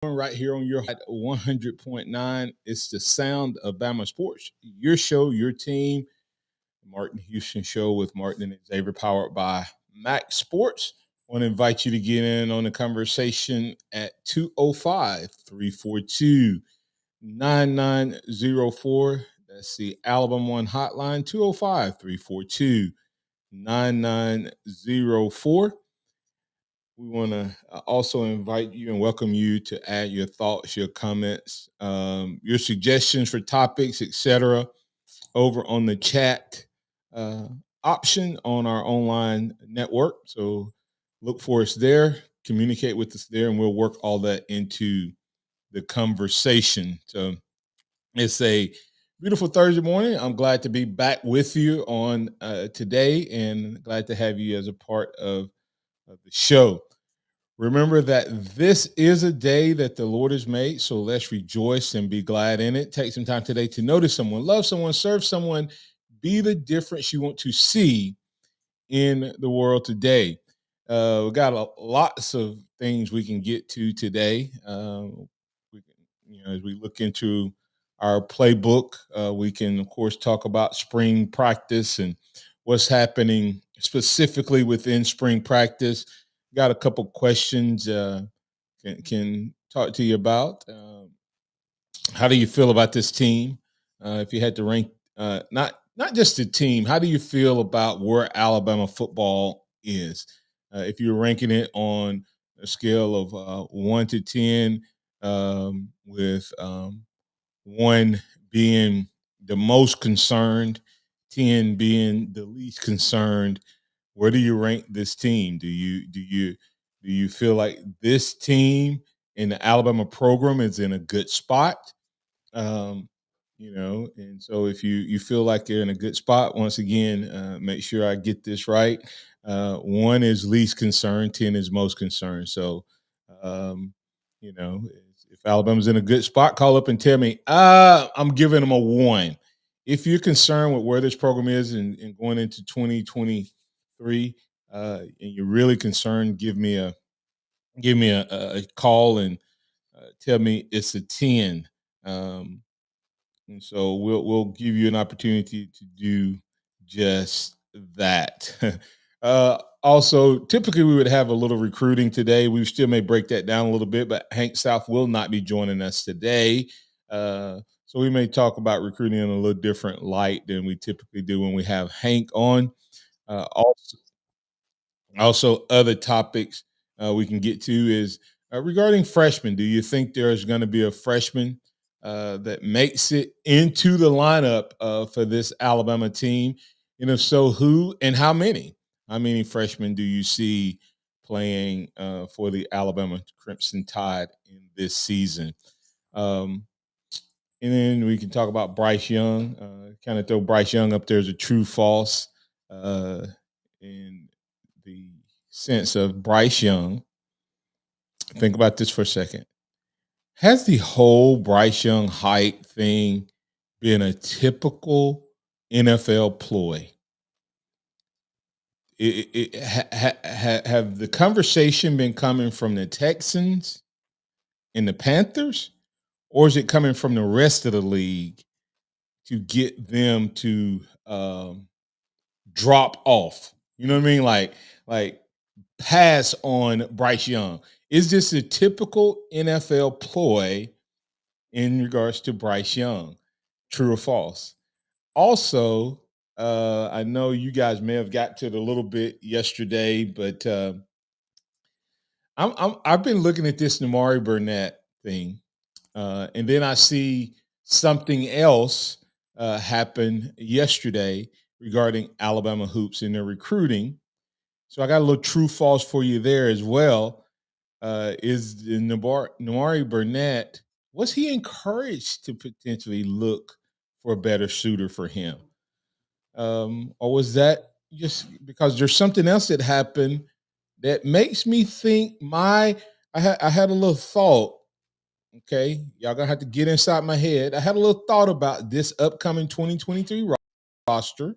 right here on your 100.9. It's the sound of Bama Sports, your show, your team, the Martin Houston Show with Martin and Xavier, powered by MaX Sports. I want to invite you to get in on the conversation at 205-342-9904. That's the Alabama One hotline, 205-342-9904. We want to also invite you and welcome you to add your thoughts, your comments, your suggestions for topics, etc., over on the chat uh, option on our online network. So look for us there, communicate with us there, and we'll work all that into the conversation. So it's a beautiful Thursday morning. I'm glad to be back with you on today, and glad to have you as a part of the show. Remember that this is a day that the Lord has made, so let's rejoice and be glad in it. Take some time today to notice someone, love someone, serve someone, be the difference you want to see in the world today. We got lots of things we can get to today. As we look into our playbook, we can, of course, talk about spring practice and what's happening specifically within spring practice. Got a couple questions can talk to you about. How do you feel about this team? If you had to rank, not just the team, how do you feel about where Alabama football is? If you're ranking it on a scale of 1 to 10, with one being the most concerned, 10 being the least concerned, where do you rank this team? Do you feel like this team in the Alabama program is in a good spot? Um, and so if you feel like you're in a good spot, once again, make sure I get this right. One is least concerned, 10 is most concerned. So, um, if Alabama's in a good spot, call up and tell me, I'm giving them a 1. If you're concerned with where this program is and going into 2023, and you're really concerned, give me a call and tell me it's a 10. Um, and so we'll give you an opportunity to do just that. Also, typically we would have a little recruiting today. We still may break that down a little bit, but Hank South will not be joining us today. So we may talk about recruiting in a little different light than we typically do when we have Hank on. Also, other topics we can get to is regarding freshmen. Do you think there's going to be a freshman that makes it into the lineup for this Alabama team? And if so, who and how many? How many freshmen do you see playing for the Alabama Crimson Tide in this season? Um, and then we can talk about Bryce Young, kind of throw Bryce Young up there as a true false. In the sense of Bryce Young, think about this for a second. Has the whole Bryce Young height thing been a typical NFL ploy? Have the conversation been coming from the Texans and the Panthers, or is it coming from the rest of the league to get them to drop off? You know what I mean? Like pass on Bryce Young. Is this a typical NFL ploy in regards to Bryce Young? True or false? Also, I know you guys may have got to it a little bit yesterday, but I've been looking at this Namari Burnett thing, and then I see something else happen yesterday regarding Alabama hoops and their recruiting. So I got a little true false for you there as well. Is the Namari Burnett, was he encouraged to potentially look for a better suitor for him? Or was that just because there's something else that happened that makes me think I had a little thought. Okay, y'all gonna have to get inside my head. I had a little thought about this upcoming 2023 roster.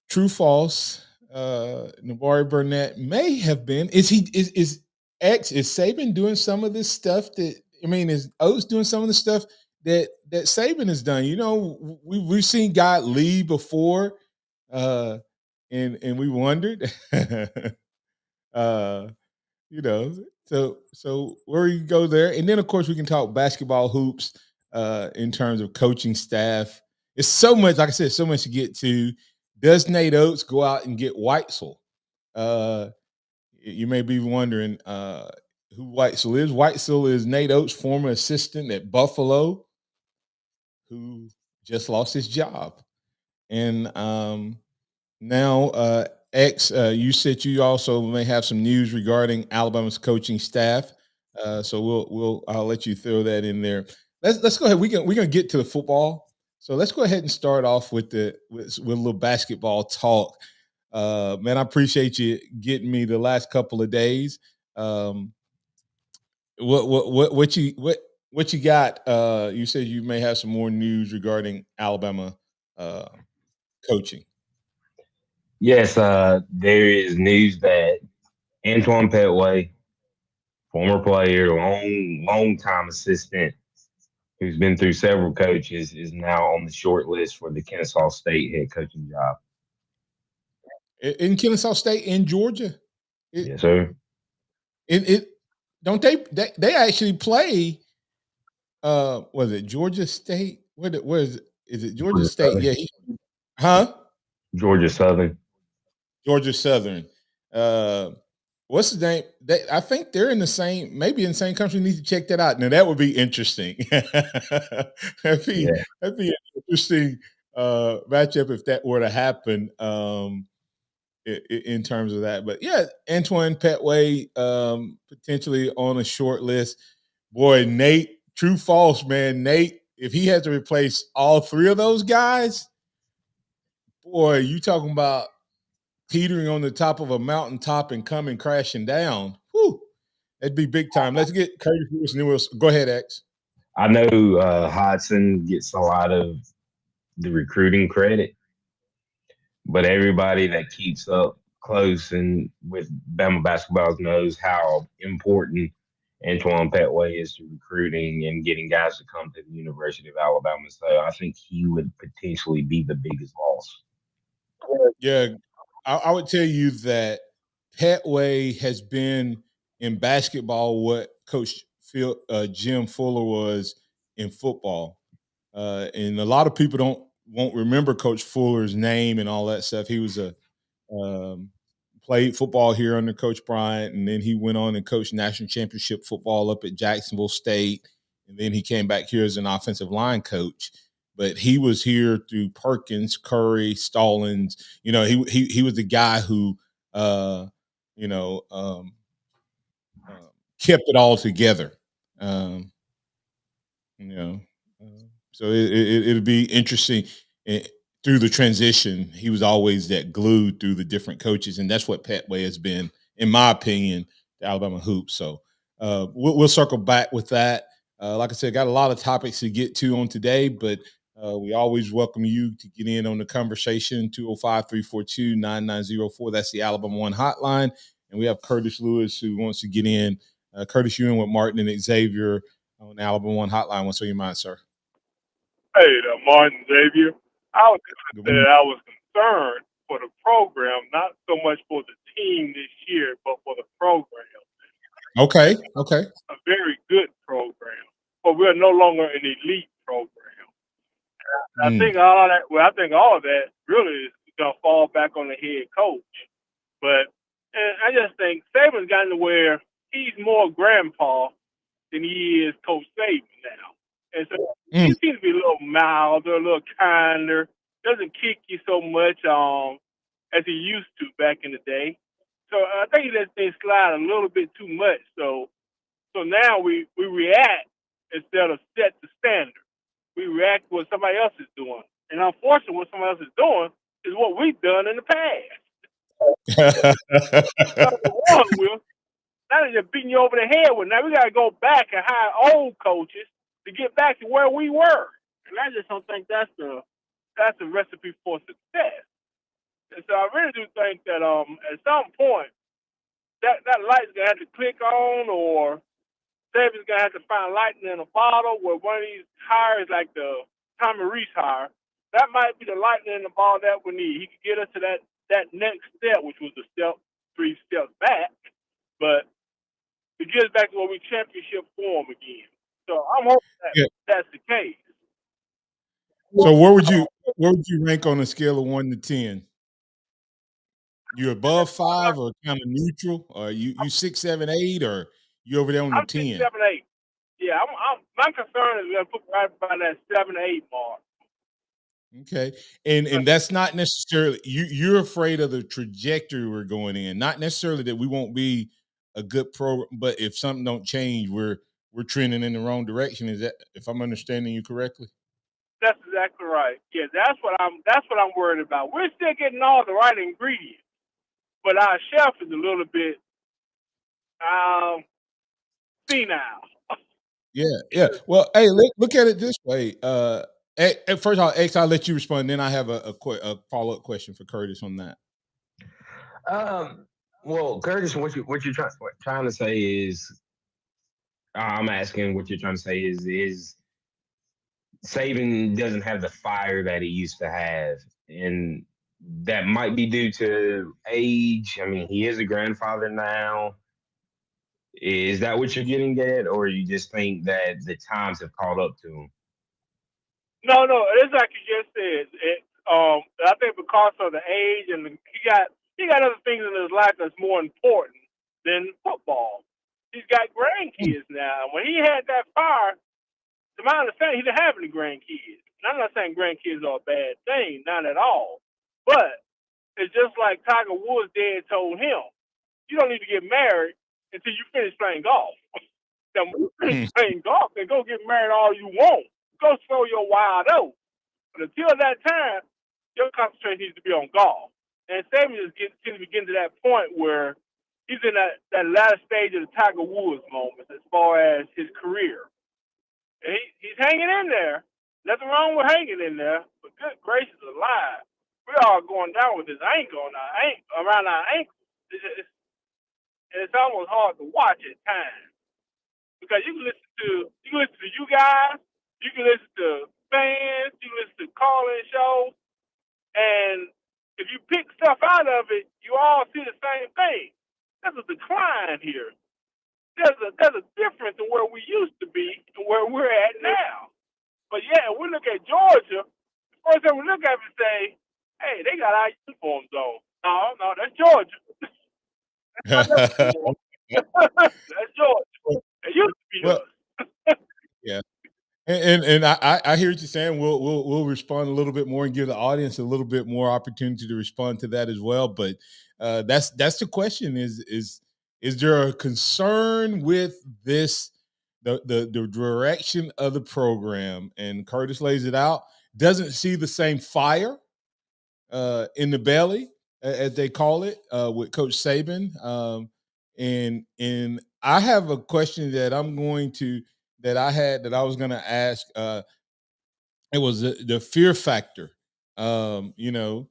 True false. Navari Burnett may have been. Is he is X, is Saban doing some of this stuff that is Oates doing some of the stuff that Saban has done? We've seen God leave before, uh, and we wondered, uh, you know. So where you go there, and then of course we can talk basketball hoops in terms of coaching staff. It's so much, like I said, so much to get to. Does Nate Oates go out and get Weitzel? Uh, you may be wondering who Weitzel is. Weitzel is Nate Oates' former assistant at Buffalo, who just lost his job. And now, X, you said you also may have some news regarding Alabama's coaching staff. So I'll let you throw that in there. Let's go ahead. We're gonna get to the football. So let's go ahead and start off with a little basketball talk. Man, I appreciate you getting me the last couple of days. Um, what you got? You said you may have some more news regarding Alabama uh, coaching. Yes, there is news that Antoine Petway, former player, long time assistant, who's been through several coaches, is now on the short list for the Kennesaw State head coaching job. In Kennesaw State in Georgia. It Yes, sir. it don't they actually play was it Georgia State? Where is it? Is it Georgia Georgia State? Southern. Yeah. Huh? Georgia Southern. Georgia Southern. Uh what's the name? I think they're in the same, maybe in the same country. Need to check that out. Now that would be interesting. Yeah, That'd be an interesting matchup if that were to happen. In terms of that. But yeah, Antoine Petway potentially on a short list. Boy, Nate, true false, man. Nate, if he had to replace all three of those guys, boy, you talking about teetering on the top of a mountaintop and coming crashing down. Whew, that'd be big time. Let's get Curtis Lewis and then go ahead, X. I know Hodson gets a lot of the recruiting credit, but everybody that keeps up close and with Bama basketball knows how important Antoine Petway is to recruiting and getting guys to come to the University of Alabama. So I think he would potentially be the biggest loss. Yeah, I would tell you that Petway has been in basketball what Jim Fuller was in football, and a lot of people won't remember Coach Fuller's name and all that stuff. He was a um, played football here under Coach Bryant, and then he went on and coached national championship football up at Jacksonville State, and then he came back here as an offensive line coach. But he was here through Perkins, Curry, Stallings. He was the guy who uh, you know kept it all together. Um, you know, so it'll be interesting. eh, Through the transition. He was always that glue through the different coaches, and that's what Petway has been, in my opinion, to Alabama hoops. So we'll circle back with that. Like I said, got a lot of topics to get to on today, but we always welcome you to get in on the conversation. 205-342-9904. That's the Alabama One hotline. And we have Curtis Lewis who wants to get in. Curtis, you in with Martin and Xavier on the Alabama One hotline. What's on your mind, sir? Hey, Martin Xavier. I was going to Good say morning. that I was concerned for the program, not so much for the team this year, but for the program. Okay. Okay. A very good program, but we're no longer an elite program. I Mm. think all of that. Well, I think all of that really is going to fall back on the head coach. But I just think Saban's gotten to where he's more grandpa than he is Coach Saban now. And so he Mm. seems to be a little milder, a little kinder, doesn't kick you so much as he used to back in the day. So I think he lets things slide a little bit too much. So now we react instead of set the standard. We react to what somebody else is doing. And unfortunately, what somebody else is doing is what we've done in the past. Number one, Will, now they're just beating you over the head with. Now we got to go back and hire old coaches to get back to where we were. And I just don't think that's the recipe for success. And so I really do think that at some point that light's gonna have to click on, or Saban's gonna have to find lightning in a bottle where one of these hires, like the Tommy Reese hire, that might be the lightning in the bottle that we need. He could get us to that next step, which was the three steps back, but to get us back to where we championship form again. So I'm hoping that Yeah. that's the case. So where would you rank on a scale of 1 to 10? You above 5 or kind of neutral? Or you 6, 7, 8, or you over there on the I'm 6, 10? 7, 8. Yeah, my concern is we're gonna put right about that 7, 8 mark. Okay. And that's not necessarily you're afraid of the trajectory we're going in. Not necessarily that we won't be a good program, but if something don't change, we're trending in the wrong direction. Is that, if I'm understanding you correctly? That's exactly right. Yeah, that's what I'm worried about. We're still getting all the right ingredients, but our chef is a little bit senile. Yeah. Well, hey, look at it this way. First of all, X, I'll let you respond. Then I have a follow up question for Curtis on that. Well, Curtis, what you're trying to say is, I'm asking what you're trying to say is Saban doesn't have the fire that he used to have, and that might be due to age. I mean, he is a grandfather now. Is that what you're getting at, or you just think that the times have caught up to him? No, it's like you just said. I think because of the age and he got other things in his life that's more important than football. He's got grandkids now. When he had that fire, to my understanding, he didn't have any grandkids. And I'm not saying grandkids are a bad thing, not at all. But it's just like Tiger Woods' dad told him, you don't need to get married until you finish playing golf. Now, when you finish playing golf, then go get married all you want. Go throw your wild oats. But until that time, your concentration needs to be on golf. And Saban is getting to that point where he's in that latter stage of the Tiger Woods moment as far as his career. And he's hanging in there. Nothing wrong with hanging in there, but good gracious alive, we are going down with his ankle around our ankle. It's almost hard to watch at times because you can listen to you guys, you can listen to fans, you can listen to call-in shows, and if you pick stuff out of it, you all see the same thing. There's a decline here. There's a difference in where we used to be and where we're at now. But yeah, we look at Georgia. The first thing we look at and say, "Hey, they got our uniforms on." No, that's Georgia. That's Georgia. It used to be Well, us. yeah. And I hear what you're saying. We'll respond a little bit more and give the audience a little bit more opportunity to respond to that as well. But that's the question: is there a concern with this, the direction of the program? And Curtis lays it out. Doesn't see the same fire in the belly, as they call it, with Coach Saban. And I have a question that I was going to ask. It was the fear factor. You know,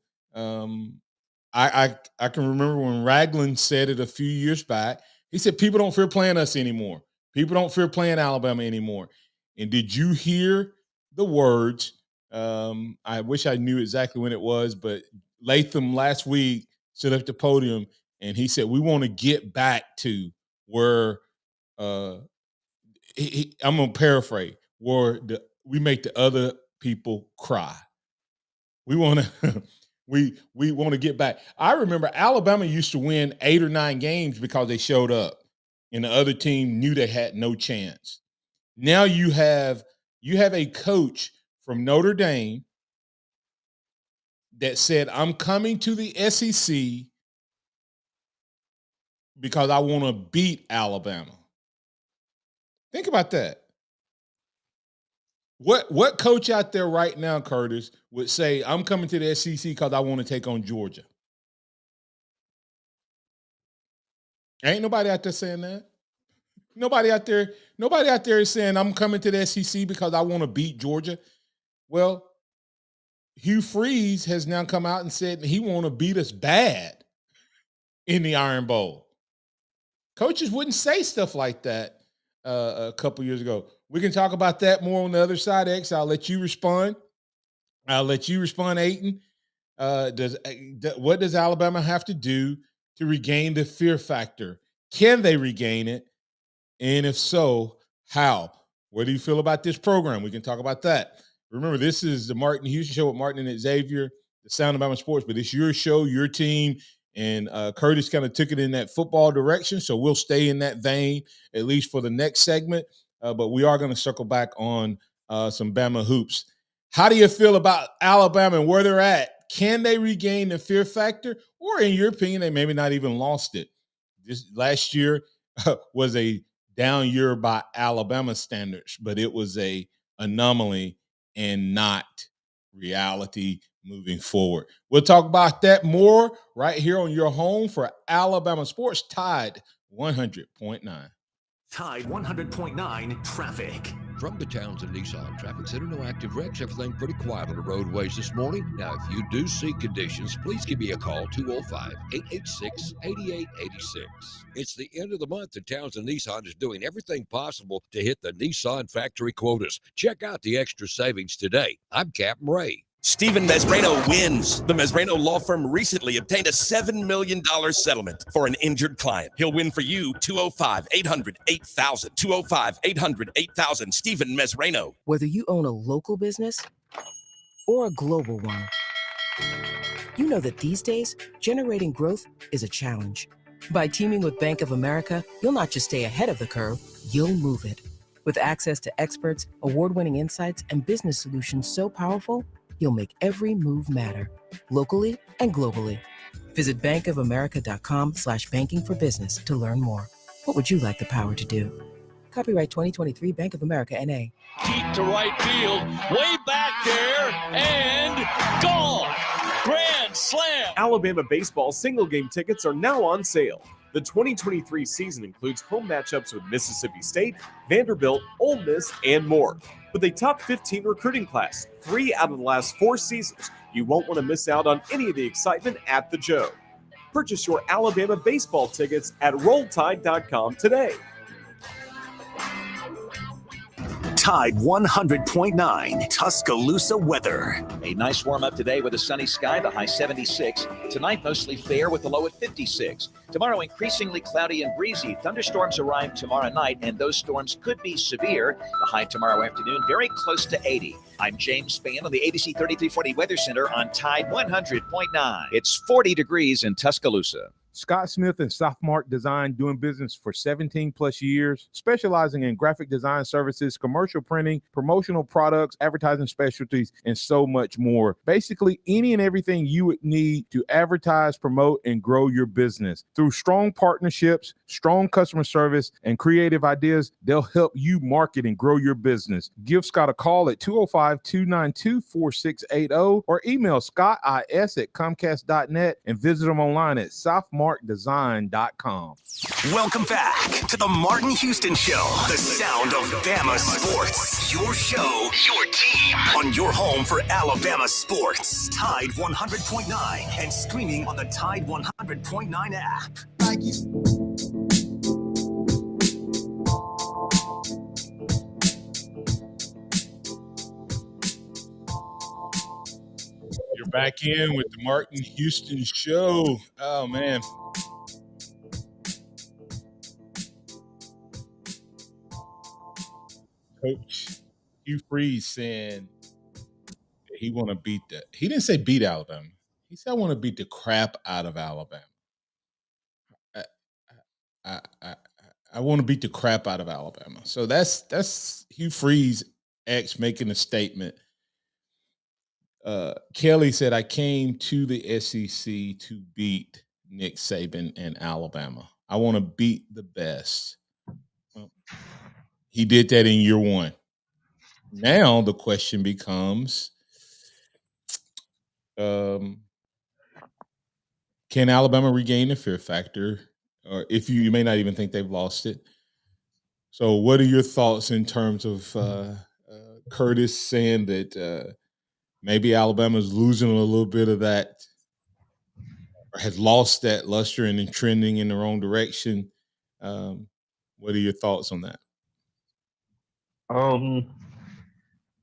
I can remember when Ragland said it a few years back. He said people don't fear playing us anymore. People don't fear playing Alabama anymore. And did you hear the words? I wish I knew exactly when it was, but Latham last week stood up at the podium and he said, "We want to get back to where." Uh, I'm gonna paraphrase, where we make the other people cry. We want to we want to get back. I remember Alabama used to win 8 or 9 games because they showed up, and the other team knew they had no chance. Now you have a coach from Notre Dame that said, "I'm coming to the SEC because I want to beat Alabama." Think about that. What coach out there right now, Curtis, would say, "I'm coming to the SEC because I want to take on Georgia"? Ain't nobody out there saying that. Nobody out there is saying, "I'm coming to the SEC because I want to beat Georgia." Well, Hugh Freeze has now come out and said he want to beat us bad in the Iron Bowl. Coaches wouldn't say stuff like that a couple years ago. We can talk about that more on the other side, X. I'll let you respond. Aiden. What does Alabama have to do to regain the fear factor? Can they regain it? And if so, how? What do you feel about this program? We can talk about that. Remember, this is the Martin Houston Show with Martin and Xavier, the Sound of Bama Sports, but it's your show, your team, and Curtis kind of took it in that football direction, so we'll stay in that vein, at least for the next segment, but we are going to circle back on some Bama hoops. How do you feel about Alabama and where they're at? Can they regain the fear factor? Or in your opinion, they maybe not even lost it? This last year was a down year by Alabama standards, but it was a anomaly and not reality moving forward. We'll talk about that more right here on your home for Alabama Sports, Tide 100.9. Tide 100.9 traffic. From the Townsend Nissan Traffic Center, no active wrecks. Everything pretty quiet on the roadways this morning. Now, if you do see conditions, please give me a call, 205-886-8886. It's the end of the month, and Townsend Nissan is doing everything possible to hit the Nissan factory quotas. Check out the extra savings today. I'm Captain Ray. Stephen Mesrano wins. The Mesrano law firm recently obtained a $7 million settlement for an injured client. He'll win for you, 205-800-8000. 205-800-8000. Stephen Mesrano. Whether you own a local business or a global one, you know that these days, generating growth is a challenge. By teaming with Bank of America, you'll not just stay ahead of the curve, you'll move it. With access to experts, award-winning insights, and business solutions so powerful, you'll make every move matter, locally and globally. Visit bankofamerica.com/banking for business to learn more. What would you like the power to do? Copyright 2023 Bank of America, N.A. Deep to right field, way back there, and gone. Grand slam. Alabama baseball single-game tickets are now on sale. The 2023 season includes home matchups with Mississippi State, Vanderbilt, Ole Miss, and more. With a top 15 recruiting class, 3 out of the last 4 seasons, you won't want to miss out on any of the excitement at the Joe. Purchase your Alabama baseball tickets at RollTide.com today. Tide 100.9 Tuscaloosa weather. A nice warm up today with a sunny sky, the high 76. Tonight, mostly fair with the low at 56. Tomorrow, increasingly cloudy and breezy. Thunderstorms arrive tomorrow night, and those storms could be severe. The high tomorrow afternoon, very close to 80. I'm James Spann on the ABC 3340 Weather Center on Tide 100.9. It's 40 degrees in Tuscaloosa. Scott Smith and Softmark Design, doing business for 17 plus years, specializing in graphic design services, commercial printing, promotional products, advertising specialties, and so much more. Basically, any and everything you would need to advertise, promote, and grow your business. Through strong partnerships, strong customer service, and creative ideas, they'll help you market and grow your business. Give Scott a call at 205-292-4680 or email scottis@comcast.net and visit them online at softmarkdesign.com. Welcome back to the Martin Houston Show, the sound of Bama sports. Your show, your team, on your home for Alabama sports. Tide 100.9 and streaming on the Tide 100.9 app. Thank you. You're back in with the Martin Houston Show. Oh, man. Coach Hugh Freeze saying that he want to beat he didn't say beat Alabama. He said, I want to beat the crap out of Alabama. I want to beat the crap out of Alabama. So that's Hugh Freeze X making a statement. Kelly said, I came to the SEC to beat Nick Saban and Alabama. I want to beat the best. Well, he did that in year one. Now the question becomes, can Alabama regain the fear factor? Or if you may not even think they've lost it. So what are your thoughts in terms of Curtis saying that maybe Alabama's losing a little bit of that, or has lost that luster and then trending in the wrong direction? What are your thoughts on that?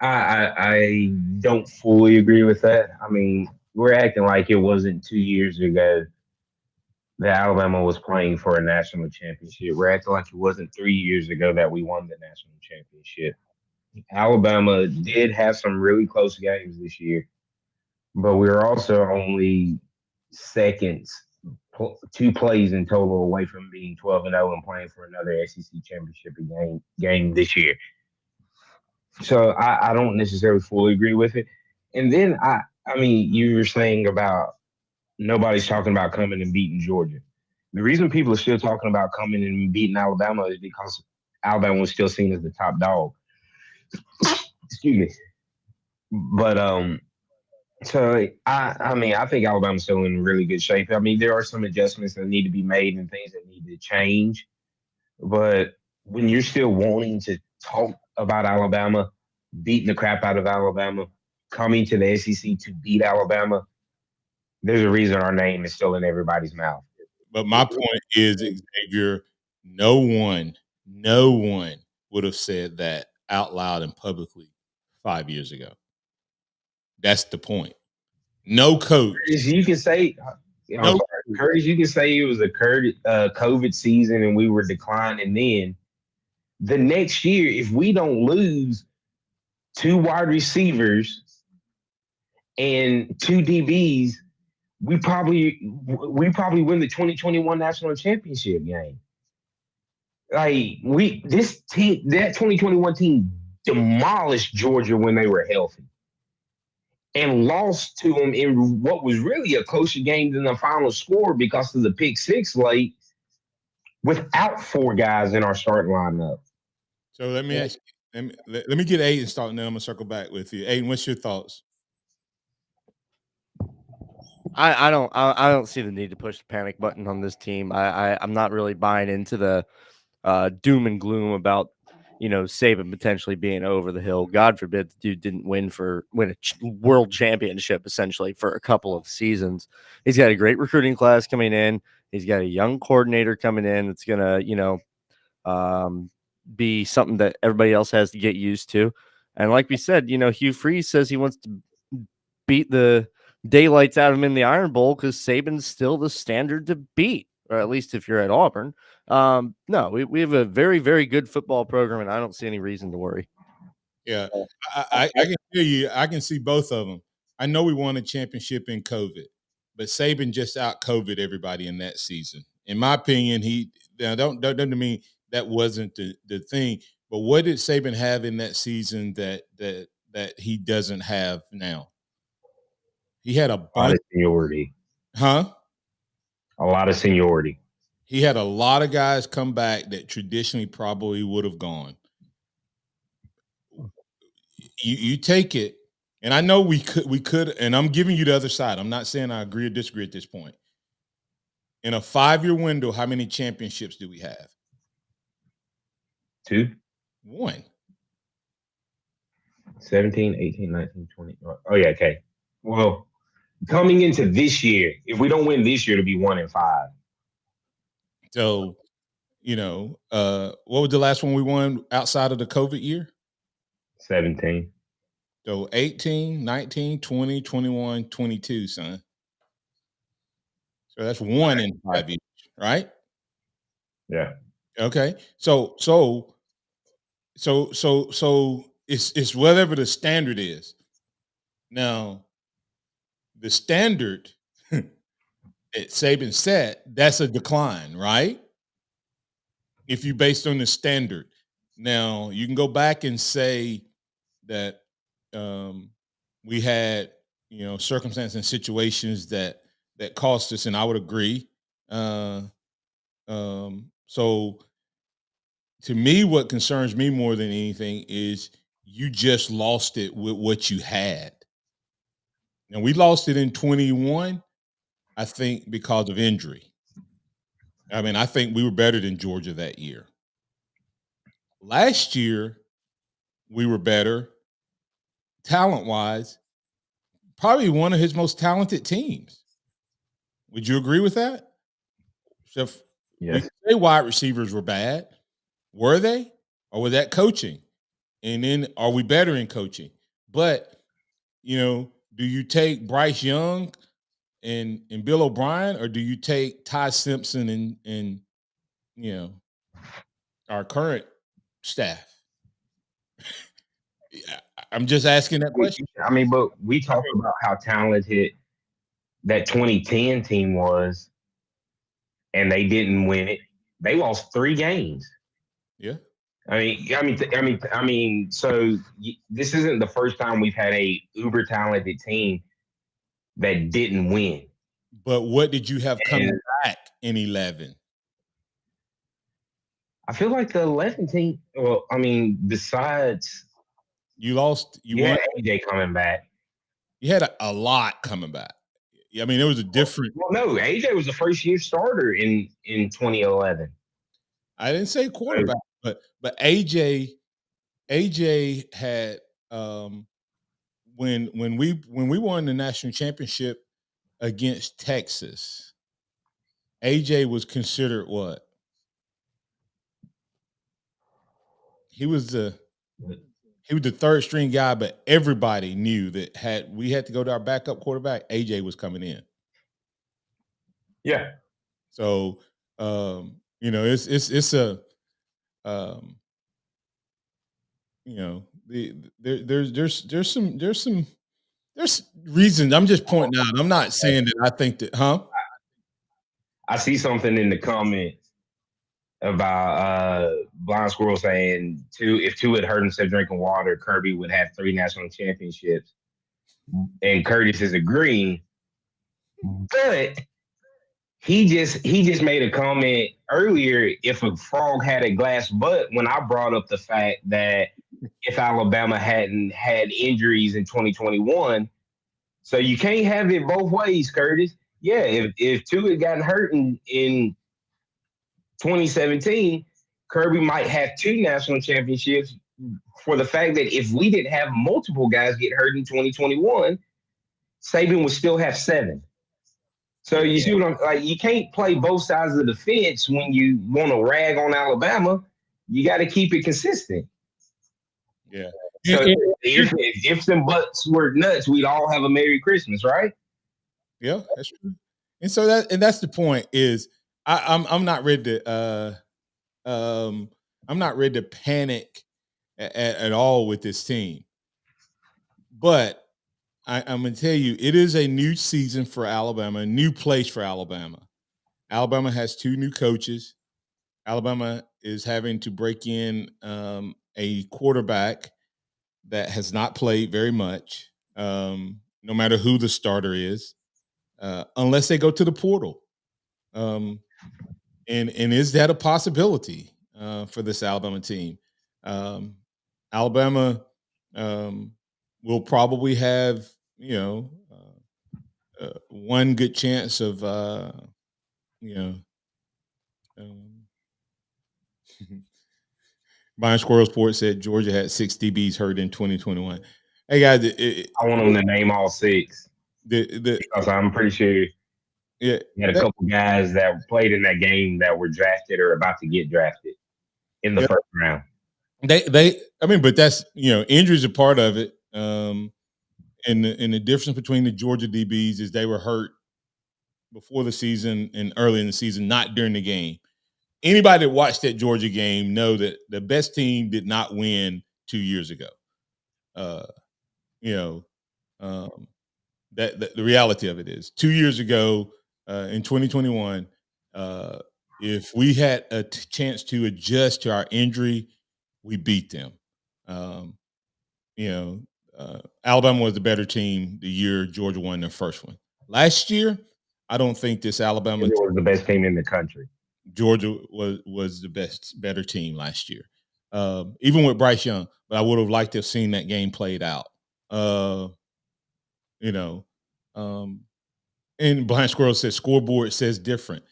I don't fully agree with that. I mean, we're acting like it wasn't 2 years ago that Alabama was playing for a national championship. We're acting like it wasn't 3 years ago that we won the national championship. Alabama did have some really close games this year, but we were also only seconds, 2 plays in total away from being 12-0 and playing for another SEC championship game this year. So I don't necessarily fully agree with it. And then I mean, you were saying about nobody's talking about coming and beating Georgia. The reason people are still talking about coming and beating Alabama is because Alabama was still seen as the top dog. Excuse me. But so I mean, I think Alabama's still in really good shape. I mean, there are some adjustments that need to be made and things that need to change. But when you're still wanting to talk about Alabama, beating the crap out of Alabama, coming to the SEC to beat Alabama, there's a reason our name is still in everybody's mouth. But my point is, Xavier, no one would have said that out loud and publicly 5 years ago. That's the point. No coach. You can say, Curtis, you can say it was a COVID season and we were declining then. The next year, if we don't lose 2 wide receivers and 2 DBs, we probably win the 2021 national championship game. Like that 2021 team demolished Georgia when they were healthy and lost to them in what was really a closer game than the final score because of the pick six late without 4 guys in our starting lineup. So let me ask you, let me get Aiden started, and then I'm gonna circle back with you. Aiden, what's your thoughts? I don't see the need to push the panic button on this team. I'm not really buying into the doom and gloom about Saban potentially being over the hill. God forbid the dude didn't win a world championship essentially for a couple of seasons. He's got a great recruiting class coming in. He's got a young coordinator coming in that's gonna be something that everybody else has to get used to. And like we said, Hugh Freeze says he wants to beat the daylights out of him in the Iron Bowl because Saban's still the standard to beat, or at least if you're at Auburn. No, we have a very, very good football program, and I don't see any reason to worry. Yeah, I can hear you. I can see both of them. I know we won a championship in COVID, but Saban just out COVID everybody in that season. In my opinion, don't mean that wasn't the thing. But what did Saban have in that season that he doesn't have now? He had a lot of seniority. Huh? A lot of seniority. He had a lot of guys come back that traditionally probably would have gone. You take it, and I know we could, and I'm giving you the other side. I'm not saying I agree or disagree at this point. In a 5-year window, how many championships do we have? 2. 1. 17, 18, 19, 20. Oh, yeah, okay. Well, coming into this year, if we don't win this year, it'll be 1 and 5. So, what was the last one we won outside of the COVID year? 17. So 18, 19, 20, 21, 22, son. So that's 1 in 5 years, right? Yeah. Okay. So it's whatever the standard is. Now, the standard that Saban set, that's a decline, right? If you based on the standard. Now, you can go back and say that we had, circumstances and situations that cost us, and I would agree. So to me, what concerns me more than anything is you just lost it with what you had. And we lost it in 21, I think, because of injury. I mean, I think we were better than Georgia that year. Last year, we were better talent-wise, probably one of his most talented teams. Would you agree with that? Yes. Say wide receivers were bad. Were they? Or was that coaching? And then are we better in coaching? But, do you take Bryce Young and Bill O'Brien, or do you take Ty Simpson and our current staff? I'm just asking that question. I mean, but we talk about how talented that 2010 team was, and they didn't win it. They lost 3 games. Yeah. So this isn't the first time we've had a uber talented team that didn't win. But what did you have coming back in 11? I feel like the 11 team. Well, I mean, besides you lost, you had AJ coming back. You had a lot coming back. I mean, it was a different. Well, no, AJ was the first year starter in 2011. I didn't say quarterback, but AJ had when we won the national championship against Texas, AJ was considered what? He was the third string guy, but everybody knew that we had to go to our backup quarterback, AJ was coming in. Yeah. So it's a there's reasons. I'm just pointing out. I'm not saying that I think that, I see something in the comments about Blind Squirrel saying if two had heard instead of drinking water, Kirby would have 3 national championships. And Curtis is agreeing, but he just made a comment earlier. If a frog had a glass butt, when I brought up the fact that if Alabama hadn't had injuries in 2021, so you can't have it both ways, Curtis. Yeah, if two had gotten hurt in 2017, Kirby might have 2 national championships for the fact that if we didn't have multiple guys get hurt in 2021, Saban would still have 7. So you see what I'm like? You can't play both sides of the fence when you want to rag on Alabama. You got to keep it consistent. Yeah. So if some butts were nuts, we'd all have a Merry Christmas, right? Yeah, that's true. And so that's the point. Is I'm not ready to I'm not ready to panic at all with this team. But I'm going to tell you, it is a new season for Alabama, a new place for Alabama. Alabama has 2 new coaches. Alabama is having to break in a quarterback that has not played very much, no matter who the starter is, unless they go to the portal. And is that a possibility for this Alabama team? Alabama will probably have, one good chance of, Brian Squirrel Sports said Georgia had 6 DBs hurt in 2021. Hey guys, I want them to name all 6 because I'm pretty sure. Yeah, you had a couple guys that played in that game that were drafted or about to get drafted in the first round. But that's injuries are part of it. And the difference between the Georgia DBs is they were hurt before the season and early in the season, not during the game. Anybody that watched that Georgia game know that the best team did not win 2 years ago. That the reality of it is 2 years ago in 2021, if we had a chance to adjust to our injury, we beat them. Alabama was the better tetter the year Georgia won their first one. Last year, I don't think this Alabama Georgia was the best team in the country. Georgia was the better team last year, even with Bryce Young. But I would have liked to have seen that game played out. And Blind Squirrel says scoreboard says different.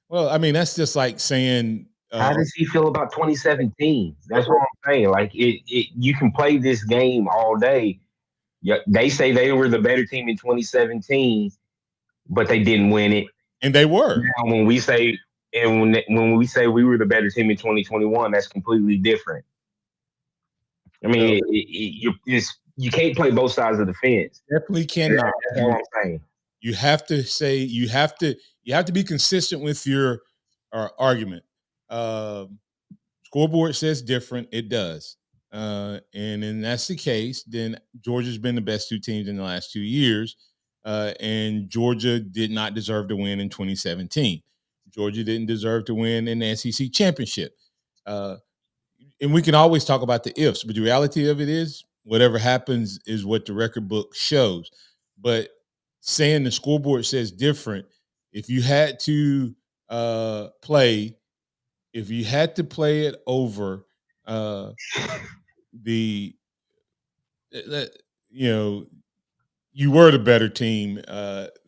Well, I mean, that's just like saying. How does he feel about 2017? That's what I'm saying. Like you can play this game all day. Yeah, they say they were the better team in 2017, but they didn't win it. And they were. Now, when we say And when we say we were the better team in 2021, that's completely different. I mean, you can't play both sides of the fence. Definitely cannot. That's all I'm saying. You have to say you have to be consistent with your argument. Scoreboard says different. It does. And that's the case, then Georgia's been the best two teams in the last 2 years. And Georgia did not deserve to win in 2017. Georgia didn't deserve to win in the SEC championship. And we can always talk about the ifs, but the reality of it is whatever happens is what the record book shows. But saying the scoreboard says different, if you had to play it over the you were the better team.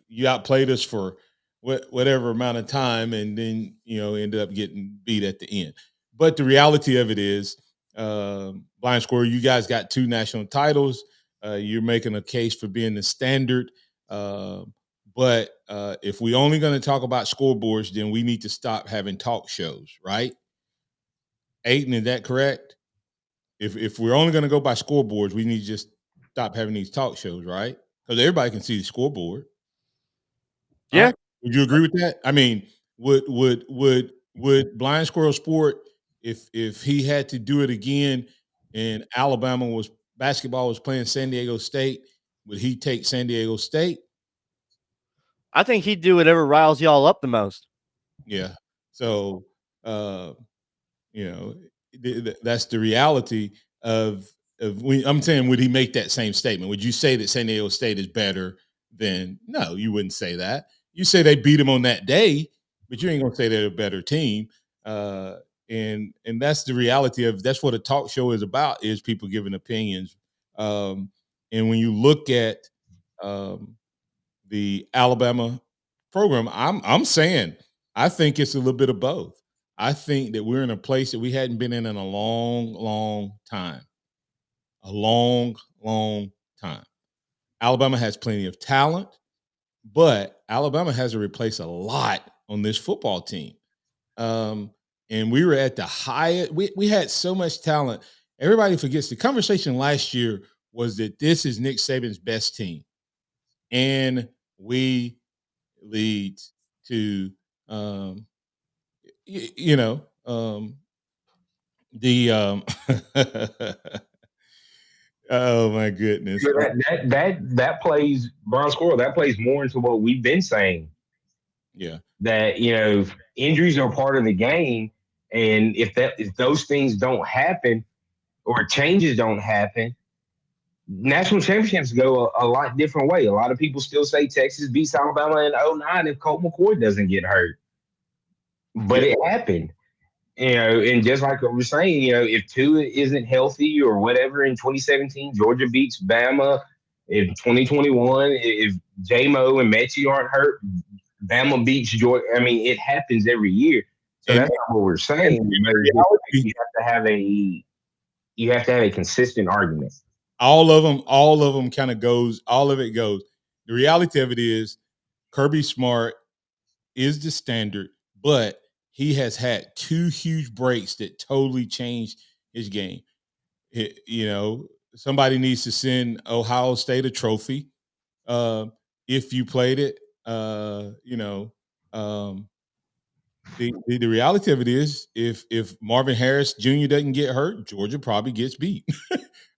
You outplayed us for whatever amount of time, and then ended up getting beat at the end. But the reality of it is, Blind Squirrel, you guys got 2 national titles. You're making a case for being the standard. But if we're only going to talk about scoreboards, then we need to stop having talk shows, right? Aiden, is that correct? If we're only going to go by scoreboards, we need to just stop having these talk shows, right? Because everybody can see the scoreboard. Yeah. Would you agree with that? I mean, would Blind Squirrel Sport, if he had to do it again and Alabama basketball was playing San Diego State, would he take San Diego State? I think he'd do whatever riles y'all up the most. Yeah. So, that's the reality of I'm saying, would he make that same statement? Would you say that San Diego State is better than? No, you wouldn't say that. You say they beat them on that day, but you ain't gonna say they're a better team. And that's the reality of that's what a talk show is about, is people giving opinions. And when you look at the Alabama program, I'm saying I think it's a little bit of both. I think that we're in a place that we hadn't been in a long, long time. A long, long time. Alabama has plenty of talent, but Alabama has to replace a lot on this football team. And we were at the highest. We had so much talent. Everybody forgets the conversation last year was that this is Nick Saban's best team. And we lead to oh my goodness. That plays Bronze Squirrel. That plays more into what we've been saying. Yeah. That injuries are part of the game, and if those things don't happen or changes don't happen, national championships go a lot different way. A lot of people still say Texas beats Alabama in 2009 if Colt McCoy doesn't get hurt. But it happened. And just like we're saying, if Tua isn't healthy or whatever in 2017, Georgia beats Bama. In 2021, if J-Mo and Mechie aren't hurt, Bama beats Georgia. I mean, it happens every year. So that's not what we're saying. You have to have a consistent argument. All of them kind of goes. All of it goes. The reality of it is, Kirby Smart is the standard, but he has had 2 huge breaks that totally changed his game. Somebody needs to send Ohio State a trophy. If you played it, the reality of it is, if Marvin Harris Jr. doesn't get hurt, Georgia probably gets beat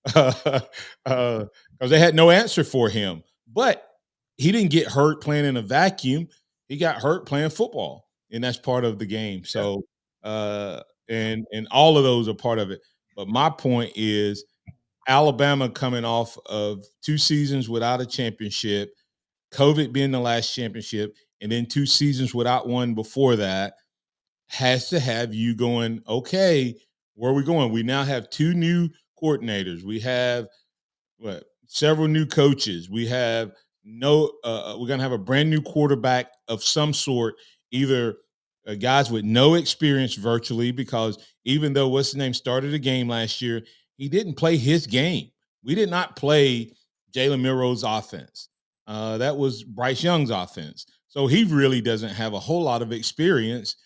because they had no answer for him. But he didn't get hurt playing in a vacuum. He got hurt playing football, and that's part of the game. So, and all of those are part of it. But my point is, Alabama coming off of 2 seasons without a championship, COVID being the last championship, and then 2 seasons without one before that, has to have you going, okay, where are we going? We now have 2 new coordinators. We have several new coaches. We have we're going to have a brand new quarterback of some sort, either guys with no experience virtually, because even though what's his name started a game last year, he didn't play his game. We did not play Jalen Milroe's offense. That was Bryce Young's offense. So he really doesn't have a whole lot of experience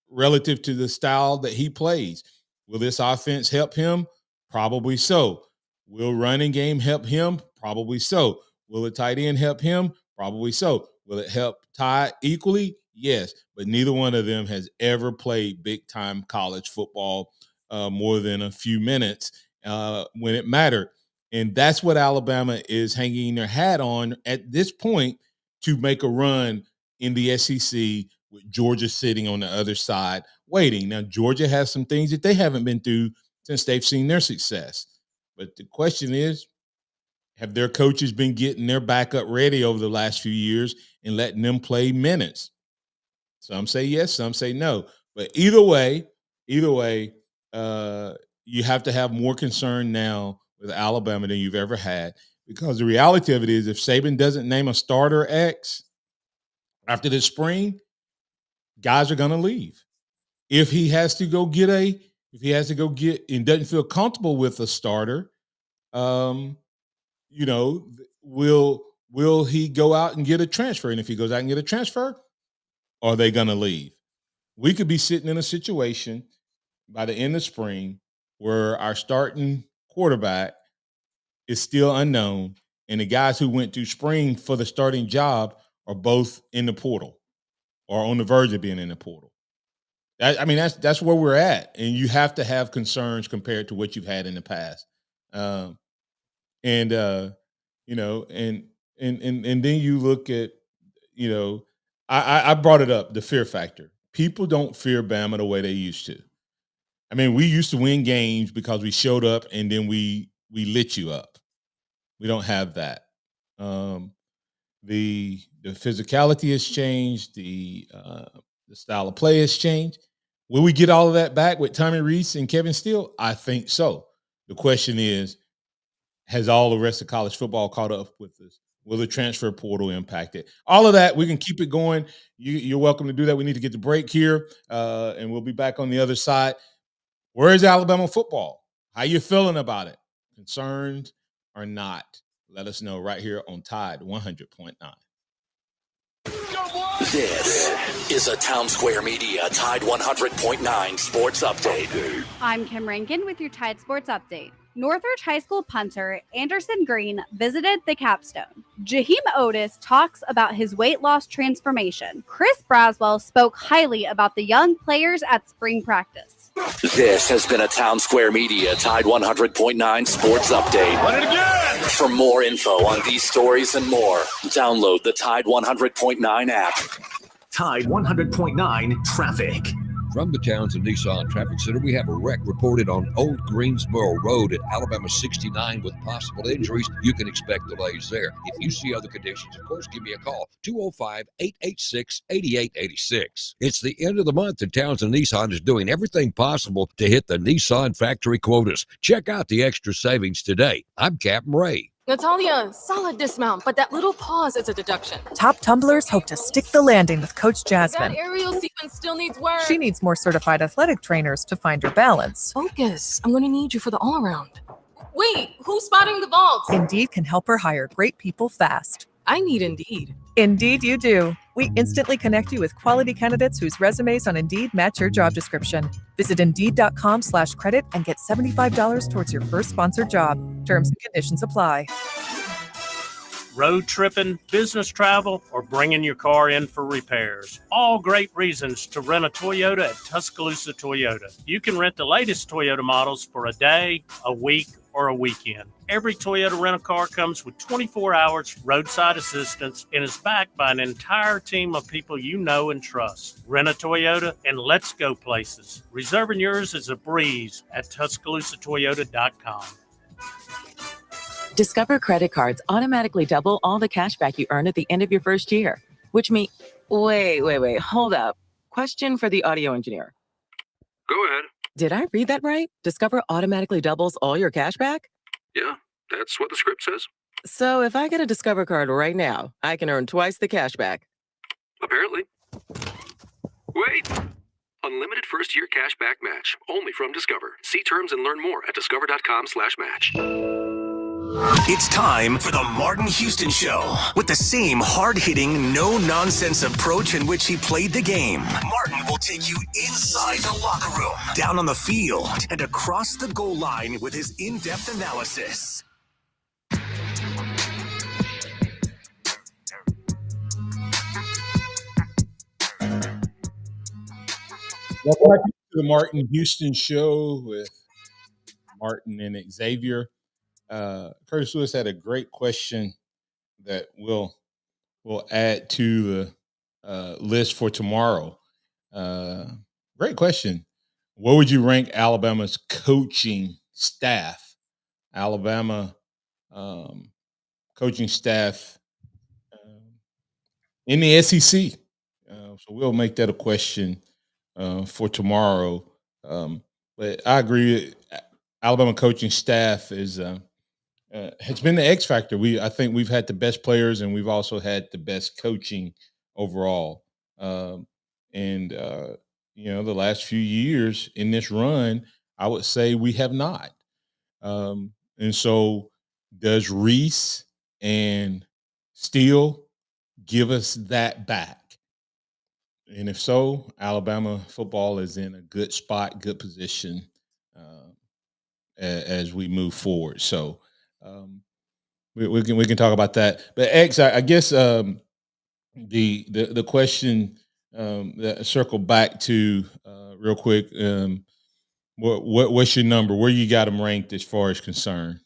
relative to the style that he plays. Will this offense help him? Probably so. Will running game help him? Probably so. Will the tight end help him? Probably so. Will it help Ty equally? Yes, but neither one of them has ever played big-time college football more than a few minutes when it mattered. And that's what Alabama is hanging their hat on at this point to make a run in the SEC with Georgia sitting on the other side waiting. Now, Georgia has some things that they haven't been through since they've seen their success. But the question is, have their coaches been getting their backup ready over the last few years and letting them play minutes? Some say yes, some say no. But either way, you have to have more concern now with Alabama than you've ever had, because the reality of it is, if Saban doesn't name a starter X after this spring, guys are going to leave. If he has to go get and doesn't feel comfortable with a starter, will he go out and get a transfer? And if he goes out and get a transfer, are they going to leave? We could be sitting in a situation by the end of spring where our starting quarterback is still unknown, and the guys who went through spring for the starting job are both in the portal or on the verge of being in the portal. That's where we're at, and you have to have concerns compared to what you've had in the past. And then you look at, I brought it up, the fear factor. People don't fear Bama the way they used to. I mean, we used to win games because we showed up and then we lit you up. We don't have that. The physicality has changed. The style of play has changed. Will we get all of that back with Tommy Rees and Kevin Steele? I think so. The question is, has all the rest of college football caught up with us? Will the transfer portal impact it? All of that, we can keep it going. You're welcome to do that. We need to get the break here, and we'll be back on the other side. Where is Alabama football? How you feeling about it? Concerned or not? Let us know right here on Tide 100.9. This is a Town Square Media Tide 100.9 Sports Update. I'm Kim Rankin with your Tide Sports Update. Northridge High School punter Anderson Green visited the capstone. Jaheim Otis talks about his weight loss transformation. Chris Braswell spoke highly about the young players at spring practice. This has been a Town Square Media Tide 100.9 Sports Update. Run it again! For more info on these stories and more, download the Tide 100.9 app. Tide 100.9 Traffic. From the Townsend Nissan Traffic Center, we have a wreck reported on Old Greensboro Road at Alabama 69 with possible injuries. You can expect delays there. If you see other conditions, of course, give me a call, 205-886-8886. It's the end of the month, and Townsend Nissan is doing everything possible to hit the Nissan factory quotas. Check out the extra savings today. I'm Captain Ray. Natalia, solid dismount, but that little pause is a deduction. Top tumblers hope to stick the landing with Coach Jasmine. That aerial sequence still needs work. She needs more certified athletic trainers to find her balance. Focus. I'm going to need you for the all-around. Wait, who's spotting the vaults? Indeed can help her hire great people fast. I need Indeed. Indeed you do. We instantly connect you with quality candidates whose resumes on Indeed match your job description. Visit Indeed.com/credit and get $75 towards your first sponsored job. Terms and conditions apply. Road tripping, business travel, or bringing your car in for repairs. All great reasons to rent a Toyota at Tuscaloosa Toyota. You can rent the latest Toyota models for a day, a week, or a weekend. Every Toyota rental-car comes with 24 hours roadside assistance and is backed by an entire team of people you know and trust. Rent a Toyota and let's go places. Reserving yours is a breeze at TuscaloosaToyota.com. Discover credit cards automatically double all the cash back you earn at the end of your first year, which means... Wait, hold up. Question for the audio engineer. Go ahead. Did I read that right? Discover automatically doubles all your cash back? Yeah, that's what the script says. So if I get a Discover card right now, I can earn twice the cash back. Apparently. Wait! Unlimited first-year cash back match, only from Discover. See terms and learn more at discover.com/match. It's time for the Martin Houston Show. With the same hard-hitting, no-nonsense approach in which he played the game, Martin will take you inside the locker room, down on the field, and across the goal line with his in-depth analysis. Welcome back to the Martin Houston Show with Martin and Xavier. Curtis Lewis had a great question that we'll add to the list for tomorrow. Great question. What would you rank Alabama's coaching staff? Alabama coaching staff in the SEC. So we'll make that a question for tomorrow. But I agree. Alabama coaching staff has been the X factor. I think we've had the best players, and we've also had the best coaching overall. The last few years in this run, I would say we have not. And so, does Reese and Steele give us that back? And if so, Alabama football is in a good spot, good position as we move forward. So we can talk about that. But X, I guess the question that circle back to real quick. What's your number? Where you got them ranked as far as concerned?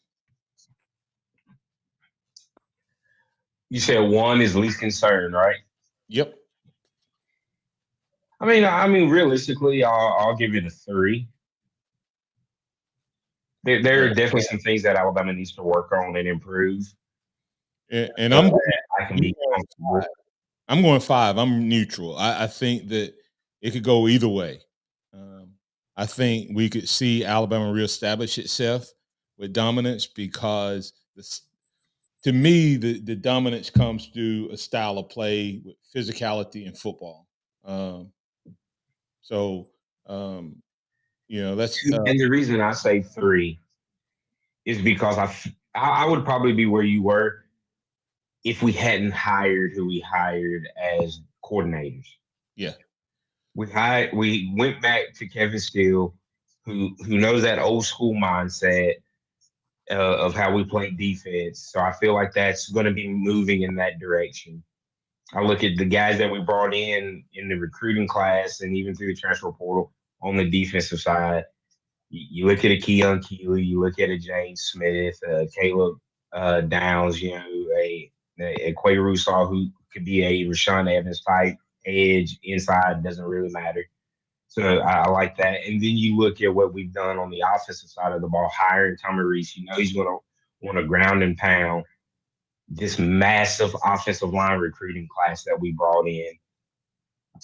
You said 1 is least concerned, right? Yep. I mean, realistically, I'll give it a 3. There are definitely some things that Alabama needs to work on and improve. And I'm going 5. I'm neutral. I think that it could go either way. I think we could see Alabama reestablish itself with dominance because to me, the dominance comes through a style of play with physicality and football. That's and the reason I say 3 is because I would probably be where you were if we hadn't hired who we hired as coordinators. Yeah. We went back to Kevin Steele, who knows that old school mindset of how we play defense. So I feel like that's going to be moving in that direction. I look at the guys that we brought in the recruiting class and even through the transfer portal on the defensive side. You look at a Keon Keeley, you look at a James Smith, Caleb Downs, a Quay Russaw who could be a Rashawn Evans type edge inside, doesn't really matter. So I like that. And then you look at what we've done on the offensive side of the ball, hiring Tommy Reese. He's going to want to ground and pound this massive offensive line recruiting class that we brought in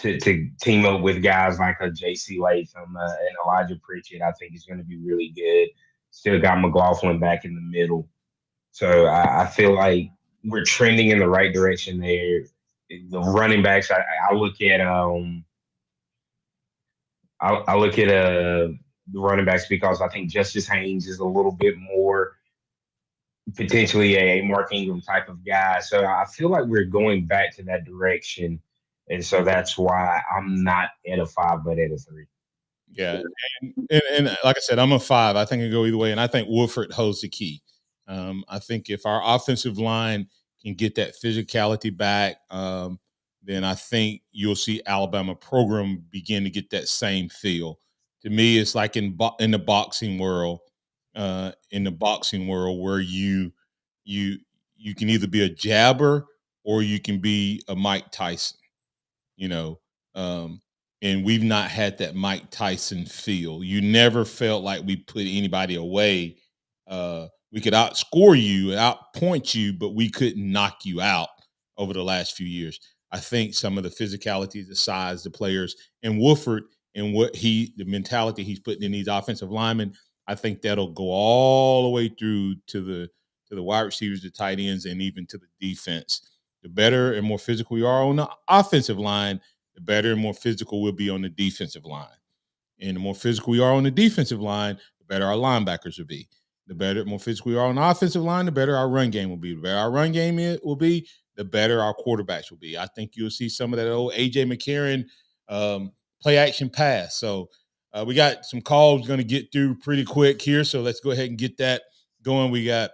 to team up with guys like a J.C. Latham and Elijah Pritchett. I think is going to be really good. Still got McLaughlin back in the middle. So I feel like we're trending in the right direction there. The running backs, I look at the running backs because I think Justice Haynes is a little bit more potentially a Mark Ingram type of guy. So I feel like we're going back to that direction. And so that's why I'm not at a 5, but at a 3. Yeah. And like I said, I'm a 5. I think it go either way. And I think Wolford holds the key. I think if our offensive line can get that physicality back, then I think you'll see Alabama program begin to get that same feel. To me, it's like in the boxing world, where you can either be a jabber or you can be a Mike Tyson, and we've not had that Mike Tyson feel. You never felt like we put anybody away. We could outscore you, outpoint you, but we couldn't knock you out over the last few years. I think some of the physicality, the size, the players, and Wolford and the mentality he's putting in these offensive linemen, I think that'll go all the way through to the wide receivers, the tight ends, and even to the defense. The better and more physical we are on the offensive line, the better and more physical we'll be on the defensive line. And the more physical we are on the defensive line, the better our linebackers will be. the better, more physical we are on the offensive line, the better our run game will be. The better our run game will be, the better our quarterbacks will be. I think you'll see some of that old A.J. McCarron play action pass. So we got some calls going to get through pretty quick here. So let's go ahead and get that going. We got,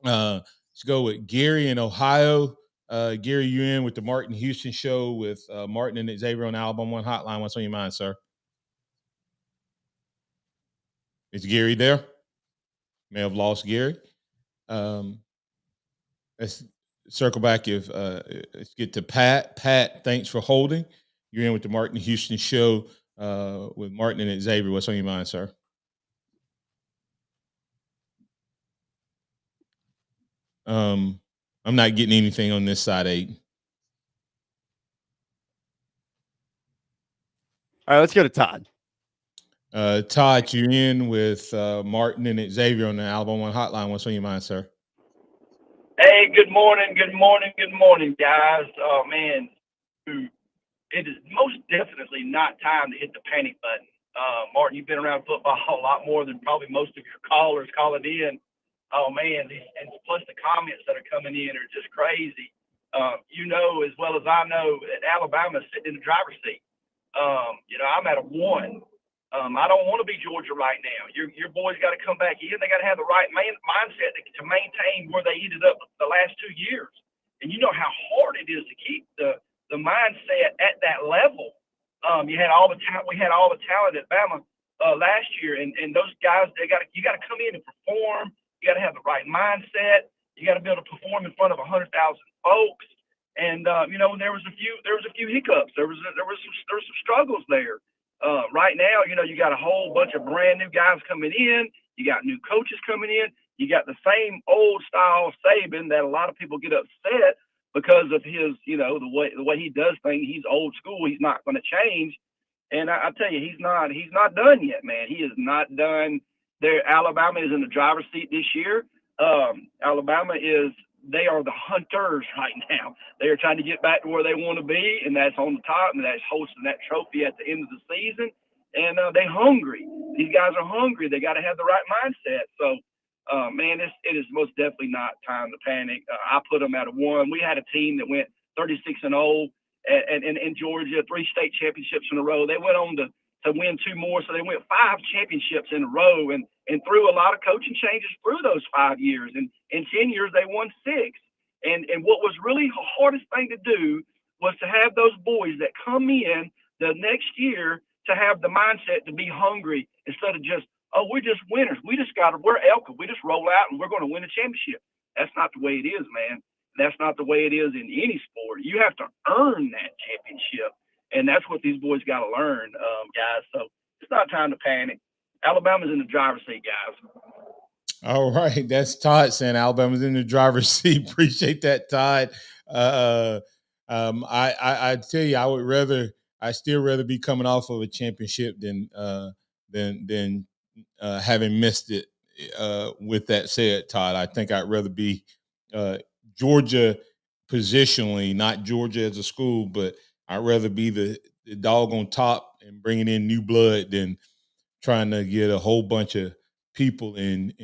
let's go with Gary in Ohio. Gary, you in with the Martin Houston show with Martin and Xavier on the Alabama One Hotline. What's on your mind, sir? Is Gary there? May have lost Gary. Let's circle back. Let's get to Pat. Pat, thanks for holding. You're in with the Martin Houston show with Martin and Xavier. What's on your mind, sir? I'm not getting anything on this side, Aiden. All right, let's go to Todd. Todd, you're in with Martin and Xavier on the Alabama One Hotline. What's on your mind, sir? Hey, good morning, guys. Oh, man, it is most definitely not time to hit the panic button. Martin, you've been around football a lot more than probably most of your callers calling in. Oh, man, and plus the comments that are coming in are just crazy. You know as well as I know that Alabama's sitting in the driver's seat. I'm at a 1. I don't want to be Georgia right now. Your boys got to come back in. They got to have the right mindset to maintain where they ended up the last 2 years. And you know how hard it is to keep the mindset at that level. We had all the talent at Bama last year, and those guys you got to come in and perform. You got to have the right mindset. You got to be able to perform in front of 100,000 folks. And there was a few hiccups. There was some struggles there. Right now, you got a whole bunch of brand new guys coming in. You got new coaches coming in. You got the same old style Saban that a lot of people get upset because of his, the way he does things. He's old school. He's not going to change. And I tell you, he's not done yet, man. He is not done. Alabama is in the driver's seat this year. They are the hunters right now. They are trying to get back to where they want to be, and that's on the top, and that's hosting that trophy at the end of the season. And they're hungry. These guys are hungry. They got to have the right mindset. So, man, it is most definitely not time to panic. I put them at a 1. We had a team that went 36-0 in Georgia, 3 state championships in a row. They went on to win 2 more, so they went 5 championships in a row, and through a lot of coaching changes through those 5 years. And in 10 years, they won 6. And what was really the hardest thing to do was to have those boys that come in the next year to have the mindset to be hungry instead of just, oh, we're just winners. We're Elka. We just roll out and we're going to win a championship. That's not the way it is, man. That's not the way it is in any sport. You have to earn that championship. And that's what these boys got to learn, guys. So it's not time to panic. Alabama's in the driver's seat, guys. All right. That's Todd saying Alabama's in the driver's seat. Appreciate that, Todd. I tell you, I still rather be coming off of a championship than having missed it. With that said, Todd, I think I'd rather be Georgia positionally, not Georgia as a school, but I'd rather be the dog on top and bringing in new blood than trying to get a whole bunch of people and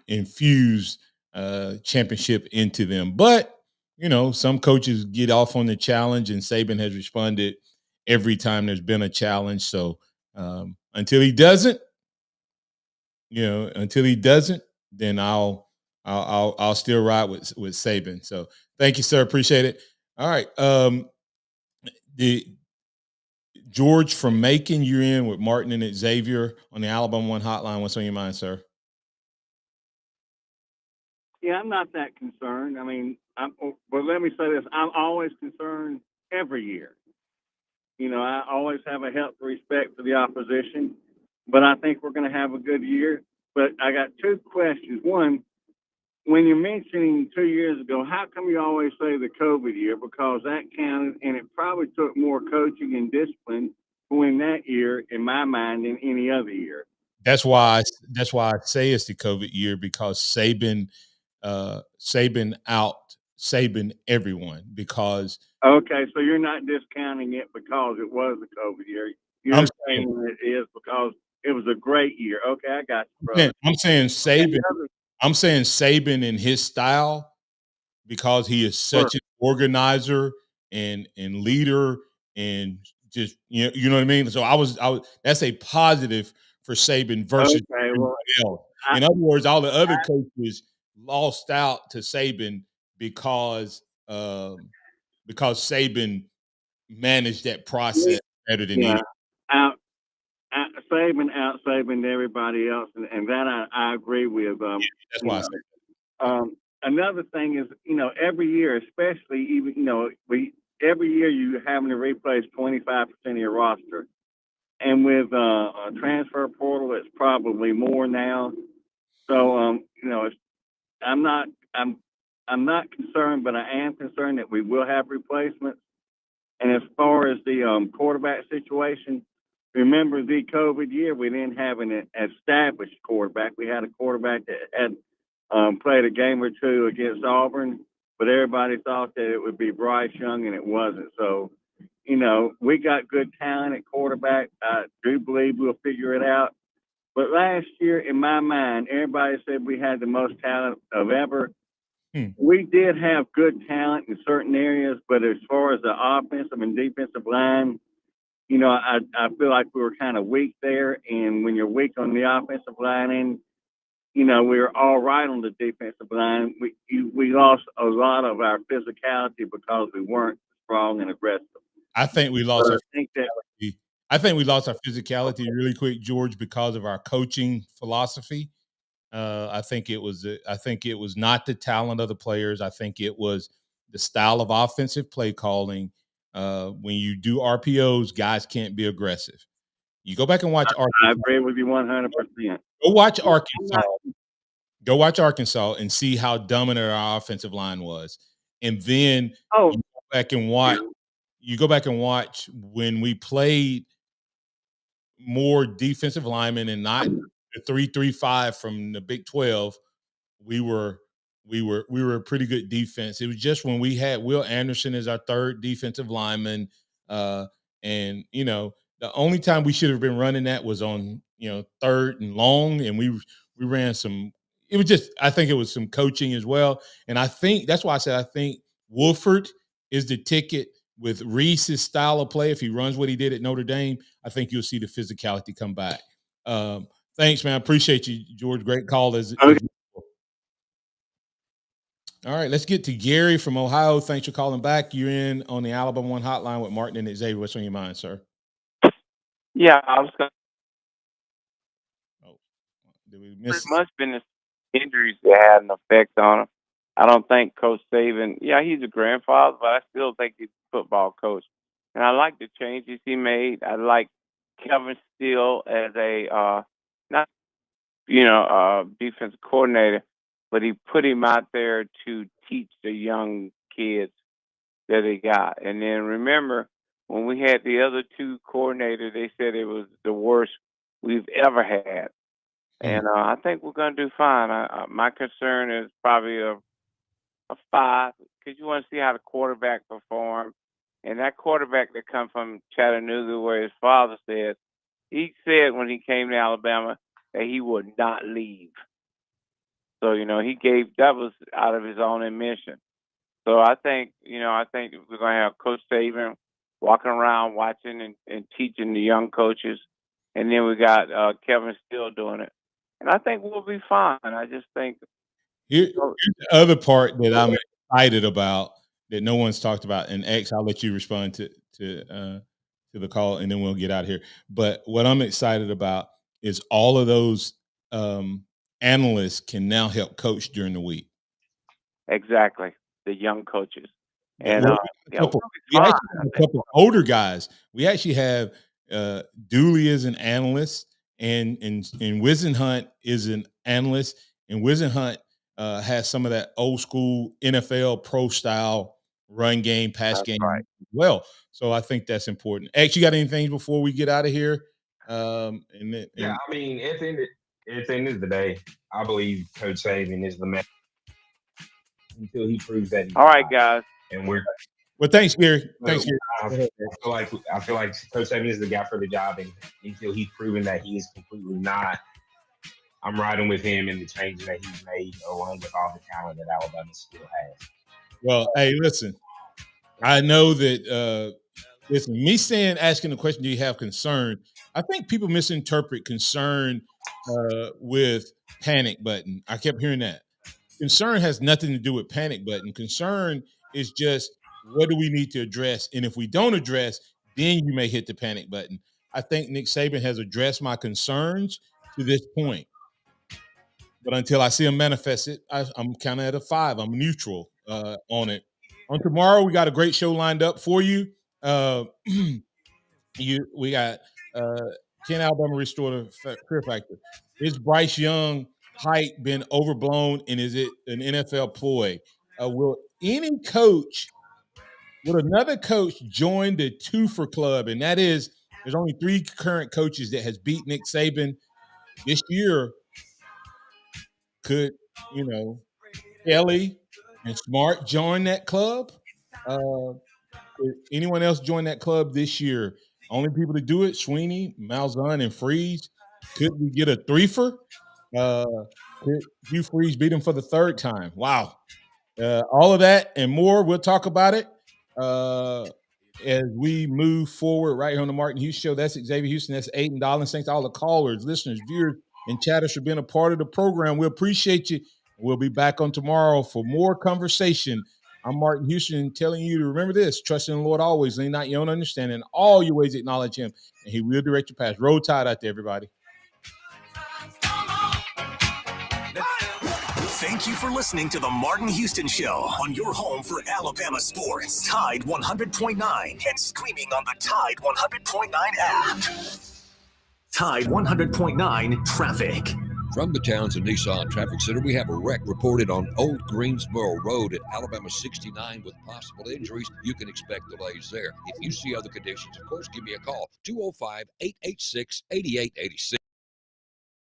infuse championship into them. But, some coaches get off on the challenge, and Saban has responded every time there's been a challenge. So until he doesn't, then I'll still ride with Saban. So thank you, sir. Appreciate it. All right. The George from Macon, you're in with Martin and Xavier on the Alabama One Hotline. What's on your mind, sir? Yeah, I'm not that concerned. I mean, but let me say this. I'm always concerned every year. I always have a healthy respect for the opposition, but I think we're going to have a good year. But I got 2 questions. One, when you're mentioning 2 years ago, how come you always say the COVID year? Because that counted, and it probably took more coaching and discipline to win that year, in my mind, than any other year. That's why I say it's the COVID year, because Saban Saban everyone, because okay, so you're not discounting it because it was the COVID year. You're saying it is because It was a great year. Okay, I got you, brother. Man, I'm saying Saban. Another- I'm saying Saban in his style, because he is such an organizer and leader, and just you know what I mean. So I was that's a positive for Saban versus Okay, well, everybody else. In other words, all the other coaches lost out to Saban because Saban managed that process better than yeah, any. out Saban everybody else, and that I agree with. That's You why I know, said another thing is, every year, especially even, every year you having to replace 25% of your roster. And with a transfer portal, it's probably more now. So, I'm not, I'm not concerned, but I am concerned that we will have replacements. And as far as the quarterback situation, remember the COVID year, we didn't have an established quarterback. We had a quarterback that had played a game or two against Auburn, but everybody thought that it would be Bryce Young, and it wasn't. So, we got good talent at quarterback. I do believe we'll figure it out. But last year, in my mind, everybody said we had the most talent of ever. We did have good talent in certain areas, but as far as the offensive and defensive line, I feel like we were kind of weak there. And when you're weak on the offensive line, and we were all right on the defensive line, we lost a lot of our physicality because we weren't strong and aggressive. I think we lost. I think we lost our physicality really quick, George, because of our coaching philosophy. I think it was not the talent of the players. I think it was the style of offensive play calling. When you do RPOs, guys can't be aggressive. You go back and watch Arkansas. I agree with you 100%. Go watch Arkansas. Go watch Arkansas and see how dominant our offensive line was. And then you go back and watch when we played more defensive linemen and not the 3-3-5 from the Big 12. We were a pretty good defense. It was just when we had Will Anderson as our third defensive lineman, and the only time we should have been running that was on third and long, and we ran some. It was just, I think it was some coaching as well, and I think that's why I said I think Wolford is the ticket with Reese's style of play. If he runs what he did at Notre Dame, I think you'll see the physicality come back. Thanks, man. I appreciate you, George. Great call. All right, let's get to Gary from Ohio. Thanks for calling back. You're in on the Alabama One Hotline with Martin and Xavier. What's on your mind, sir? Yeah, I was going Did we to miss? pretty much been the injuries that had an effect on him. I don't think Coach Saban, he's a grandfather, but I still think he's a football coach. And I like the changes he made. I like Kevin Steele as a defensive coordinator, but he put him out there to teach the young kids that he got. And then remember, when we had the other two coordinators, they said it was the worst we've ever had. And I think we're going to do fine. My concern is probably a 5, because you want to see how the quarterback perform. And that quarterback that come from Chattanooga, where his father said, he said when he came to Alabama that he would not leave. So, that was out of his own admission. So I think we're going to have Coach Saban walking around watching and teaching the young coaches. And then we got Kevin Steele doing it. And I think we'll be fine. I just think. Here's the other part that I'm excited about that no one's talked about. And X, I'll let you respond to the call, and then we'll get out of here. But what I'm excited about is all of those analysts can now help coach during the week. Exactly, the young coaches. And we actually have a couple of older guys. We actually have Dooley is an analyst, and Wisenhunt is an analyst, and Wisenhunt has some of that old school NFL pro style run game, pass game as well. So I think that's important. X, you got anything before we get out of here? I mean, at the end of the day, I believe Coach Saban is the man until he proves that. All right, guys. And we're Well, thanks, Gary. Thanks, Gary. I feel like Coach Saban is the guy for the job, and until he's proven that he is completely not, I'm riding with him in the changes that he's made, along with all the talent that Alabama still has. Well, hey, listen, I know that. Listen, me asking the question, do you have concern? I think people misinterpret concern with panic button. I kept hearing that. Concern has nothing to do with panic button. Concern is just what do we need to address? And if we don't address, then you may hit the panic button. I think Nick Saban has addressed my concerns to this point. But until I see him manifest it, I'm kind of at a 5. I'm neutral on it. On tomorrow, we got a great show lined up for you. We got can Alabama restore the career factor? Is Bryce Young hype been overblown, and is it an NFL ploy? Will another coach join the twofer club? And that is, there's only 3 current coaches that has beat Nick Saban this year. Could Kelly and Smart join that club? Could anyone else join that club this year? Only people to do it: Sweeney, Malzahn, and Freeze. Could we get a threefer? Could Hugh Freeze beat him for the 3rd time? Wow. All of that and more. We'll talk about it as we move forward right here on the Martin Hughes Show. That's Xavier Houston. That's Aiden Dollins. Thanks to all the callers, listeners, viewers, and chatters for being a part of the program. We appreciate you. We'll be back on tomorrow for more conversation. I'm Martin Houston telling you to remember this: trust in the Lord always, lean not your own understanding. In all your ways acknowledge him, and he will direct your path. Roll Tide out there, everybody. Thank you for listening to the Martin Houston Show on your home for Alabama sports. Tide 100.9 and streaming on the Tide 100.9 app. Tide 100.9 traffic. From the Townsend Nissan Traffic Center, we have a wreck reported on Old Greensboro Road at Alabama 69 with possible injuries. You can expect delays there. If you see other conditions, of course, give me a call, 205-886-8886.